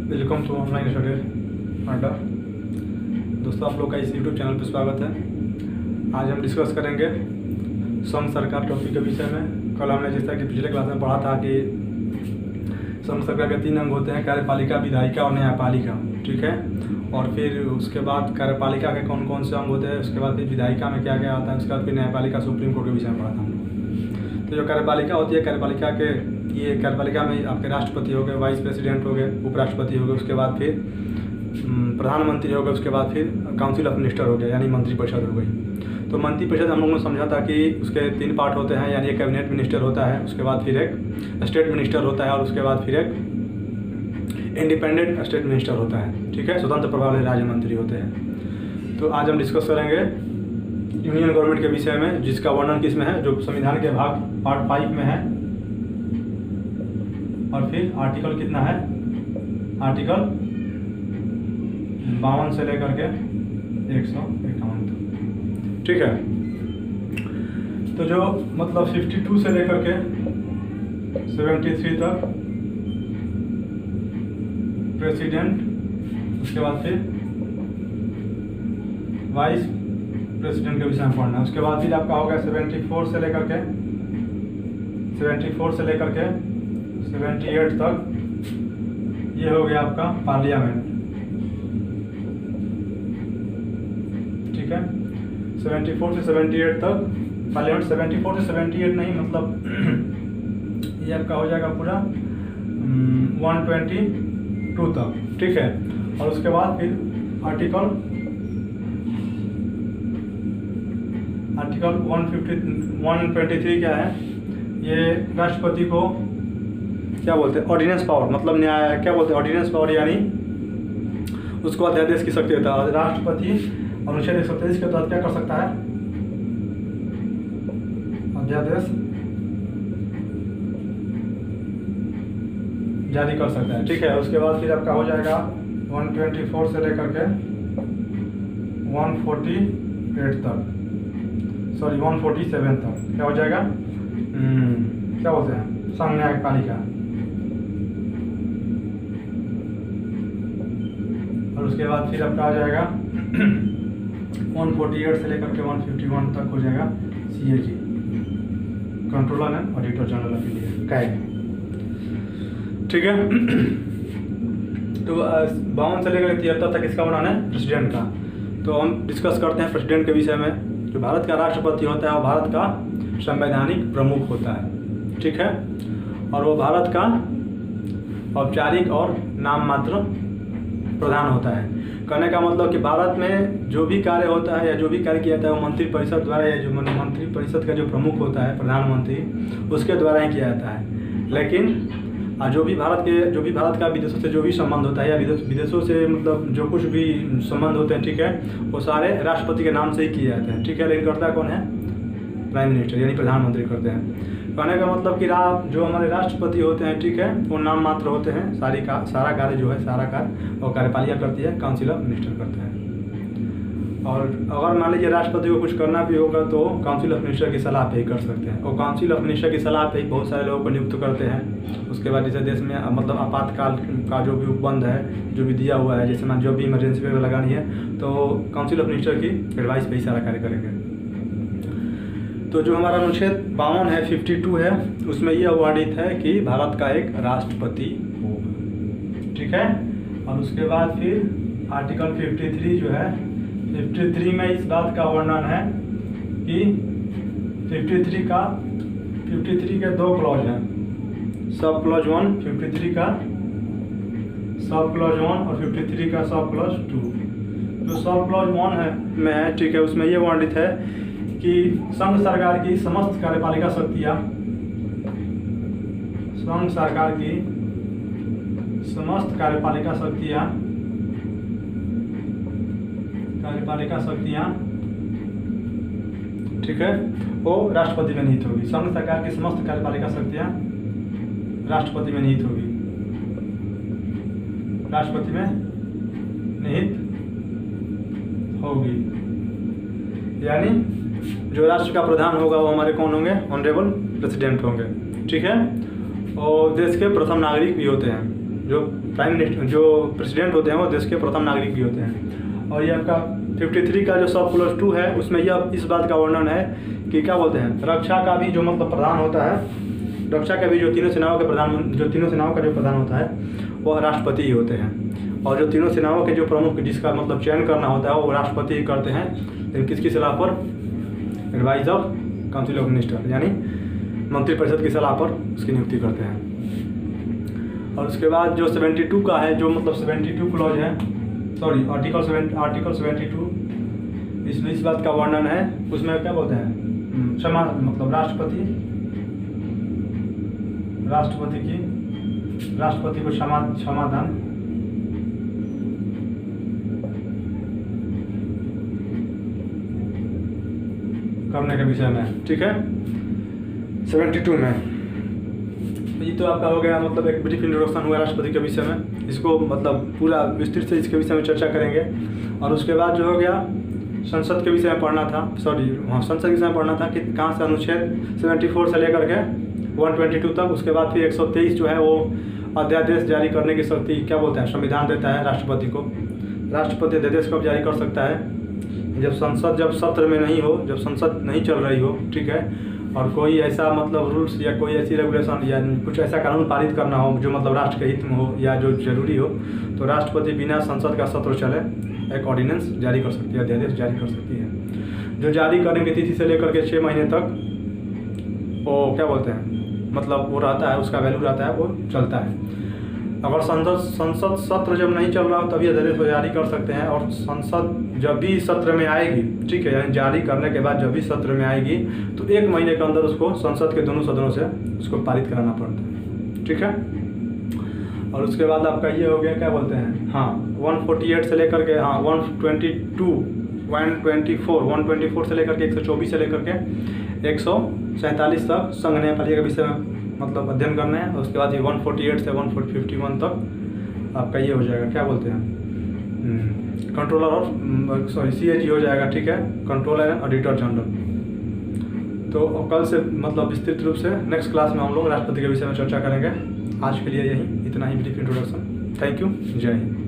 Welcome to online study अड्डा। दोस्तों, आप लोग का इस यूट्यूब चैनल पर स्वागत है। आज हम डिस्कस करेंगे संघ सरकार टॉपिक के विषय में। कल हमने जिस तरह कि पिछले क्लास में पढ़ा था कि संघ सरकार के 3 अंग होते हैं, कार्यपालिका, विधायिका और न्यायपालिका। ठीक है। और फिर उसके बाद कार्यपालिका के कौन कौन से अंग होते हैं, उसके बाद फिर विधायिका में क्या क्या आता है, उसके बाद फिर न्यायपालिका, सुप्रीम कोर्ट के विषय में पढ़ा था हम लोग। तो जो कार्यपालिका होती है, कार्यपालिका के ये कार्यपालिका में आपके राष्ट्रपति हो गए, वाइस प्रेसिडेंट हो गए, उपराष्ट्रपति हो गए, उसके बाद फिर प्रधानमंत्री हो गए, उसके बाद फिर काउंसिल ऑफ मिनिस्टर हो गया, यानी मंत्रिपरिषद हो गई। तो मंत्रिपरिषद हम लोगों ने समझा था कि उसके 3 पार्ट होते हैं, यानी एक कैबिनेट मिनिस्टर होता है, उसके बाद फिर एक स्टेट मिनिस्टर होता है और उसके बाद फिर एक इंडिपेंडेंट स्टेट मिनिस्टर होता है। ठीक है, स्वतंत्र प्रभाव वाले राज्य मंत्री होते हैं। तो आज हम डिस्कस करेंगे यूनियन गवर्नमेंट के विषय में, जिसका वर्णन किस में है, जो संविधान के भाग पार्ट 5 में है। और फिर आर्टिकल कितना है, आर्टिकल 52 से लेकर के 151 तक। ठीक है। तो जो मतलब 52 से लेकर के 73 तक प्रेसिडेंट, उसके बाद फिर वाइस प्रेसिडेंट के विषय में पढ़ना है। उसके बाद फिर आपका होगा 74 से लेकर के 78 तक, ये हो गया आपका पार्लियामेंट। ठीक है, 74 से 78 तक पार्लियामेंट। 74 से 78 नहीं, मतलब ये आपका हो जाएगा पूरा 122 तक। ठीक है। और उसके बाद फिर आर्टिकल 123 क्या है, ये राष्ट्रपति को क्या बोलते हैं, ऑर्डिनेंस पावर, मतलब न्याय क्या बोलते हैं, ऑर्डिनेंस पावर, यानी उसको अध्यादेश की शक्ति होता है। राष्ट्रपति अनुच्छेद 127 के तहत क्या कर सकता है, अध्यादेश जारी कर सकता है। ठीक है। उसके बाद फिर आपका हो जाएगा 124 से लेकर के 148 तक, सॉरी 147 तक क्या हो जाएगा, क्या बोलते हैं, संघ न्यायपालिका। और उसके बाद फिर आपका आ जाएगा 148 से लेकर के 151 तक हो जाएगा CAG, controller and auditor general of India, CAG. ठीक है। तो 52 से लेकर 73 तक इसका बनाना है प्रेसिडेंट का। तो हम डिस्कस करते हैं प्रेसिडेंट के विषय में। जो भारत का राष्ट्रपति होता है वो भारत का संवैधानिक प्रमुख होता है। ठीक है। और वो भारत का औपचारिक और नाम मात्र प्रधान होता है। कहने का मतलब कि भारत में जो भी कार्य होता है या जो भी कार्य किया जाता है वो मंत्रिपरिषद द्वारा, या जो मंत्रिपरिषद का जो प्रमुख होता है प्रधानमंत्री, उसके द्वारा ही किया जाता है। लेकिन जो भी भारत का विदेशों से जो भी संबंध होता है, या विदेशों से मतलब जो कुछ भी संबंध होते हैं, ठीक है, वो सारे राष्ट्रपति के नाम से ही किए जाते हैं। ठीक है। लेकिन करता कौन है, प्राइम मिनिस्टर यानी प्रधानमंत्री करते हैं। कहने का मतलब कि जो हमारे राष्ट्रपति होते हैं, ठीक है, वो नाम मात्र होते हैं। सारा कार्य जो है, सारा कार्य वो कार्यपालिका करती है, काउंसिल ऑफ मिनिस्टर करता है। और अगर मान लीजिए राष्ट्रपति को कुछ करना भी होगा तो काउंसिल ऑफ मिनिस्टर की सलाह पे ही कर सकते हैं। और काउंसिल ऑफ मिनिस्टर की सलाह पे ही बहुत सारे लोगों को नियुक्त करते हैं। उसके बाद जैसे देश में मतलब आपातकाल का जो भी उपबंध है, जो भी दिया हुआ है, जैसे मान जो भी इमरजेंसी वगैरह लगानी है, तो काउंसिल ऑफ मिनिस्टर की एडवाइस पे ही सारा कार्य करेंगे। तो जो हमारा अनुच्छेद 52 है, 52 है, उसमें यह वर्णित है कि भारत का एक राष्ट्रपति होगा। ठीक है। और उसके बाद फिर आर्टिकल 53 जो है, 53 में इस बात का वर्णन है कि 53 के 2 क्लॉज हैं, सब क्लॉज 1, 53 का सब क्लॉज 1 और 53 का सब क्लॉज 2। जो सब क्लॉज 1 है में है, ठीक है, उसमें ये वर्णित है कि संघ सरकार की समस्त कार्यपालिका शक्तियाँ, संघ सरकार की समस्त कार्यपालिका शक्तियाँ, ठीक है, वो राष्ट्रपति में निहित होगी। संघ सरकार की समस्त कार्यपालिका शक्तियाँ राष्ट्रपति में निहित होगी, राष्ट्रपति में निहित होगी। यानी जो राष्ट्र का प्रधान होगा वो हमारे कौन होंगे, ऑनरेबल प्रेसिडेंट होंगे। ठीक है। और देश के प्रथम नागरिक भी होते हैं। जो प्राइम मिनिस्टर जो प्रेसिडेंट होते हैं वो देश के प्रथम नागरिक भी होते हैं। और ये आपका 53 का जो सब प्लस 2 है उसमें यह इस बात का वर्णन है कि क्या बोलते हैं, रक्षा का भी जो मतलब प्रधान होता है, रक्षा के भी जो तीनों सेनाओं का जो प्रधान होता है वह राष्ट्रपति ही होते हैं। और जो तीनों सेनाओं के जो प्रमुख जिसका मतलब चयन करना होता है वो राष्ट्रपति ही करते हैं, लेकिन किसकी सलाह पर, advice of council of minister, यानी मंत्रिपरिषद की सलाह पर उसकी नियुक्ति करते हैं। और उसके बाद जो 72 का है, जो मतलब 72 क्लॉज है, सॉरी आर्टिकल 72 इसमें इस बात का वर्णन है, उसमें क्या बोलते हैं, मतलब राष्ट्रपति को क्षमादान करने के विषय में, ठीक है, 72 में। ये तो आपका हो गया मतलब एक ब्रीफ इंट्रोडक्शन हुआ राष्ट्रपति के विषय में। इसको मतलब पूरा विस्तृत से इसके विषय में चर्चा करेंगे। और उसके बाद जो हो गया संसद के विषय में पढ़ना था, संसद के विषय में पढ़ना था कि कहाँ से अनुच्छेद 74 से लेकर के 122 तक। उसके बाद फिर 123 जो है वो अध्यादेश जारी करने की शक्ति क्या बोलते हैं, संविधान देता है राष्ट्रपति को। राष्ट्रपति अध्यादेश कब जारी कर सकता है, जब सत्र में नहीं हो, जब संसद नहीं चल रही हो, ठीक है, और कोई ऐसा मतलब रूल्स या कोई ऐसी रेगुलेशन या कुछ ऐसा कानून पारित करना हो जो मतलब राष्ट्र के हित में हो या जो जरूरी हो, तो राष्ट्रपति बिना संसद का सत्र चले एक ऑर्डिनेंस जारी कर सकती है, अध्यादेश जारी कर सकती है, जो जारी करने की तिथि से लेकर के 6 महीने तक वो क्या बोलते हैं मतलब वो रहता है, उसका वैल्यू रहता है, वो चलता है। अगर संसद सत्र जब नहीं चल रहा हो तभी अध्यादेश को जारी कर सकते हैं। और संसद जब भी सत्र में आएगी, ठीक है, यानी जारी करने के बाद जब भी सत्र में आएगी तो 1 महीने के अंदर उसको संसद के दोनों सदनों से उसको पारित कराना पड़ता है, ठीक है। और उसके बाद आपका ये हो गया क्या बोलते हैं, हाँ 148 से लेकर के 124 से लेकर के 124 से लेकर के 147 तक संघ न्यायपालिका के विषय में मतलब अध्ययन करना है। और उसके बाद ये 148 से 151 तक आपका ये हो जाएगा क्या बोलते हैं, कंट्रोलर ऑफ CAG हो जाएगा, ठीक है, कंट्रोलर एंड ऑडिटर जनरल। तो कल से मतलब विस्तृत रूप से नेक्स्ट क्लास में हम लोग राष्ट्रपति के विषय में चर्चा करेंगे। आज के लिए यही इतना ही ब्रीफ इंट्रोडक्शन। थैंक यू, जय हिंद।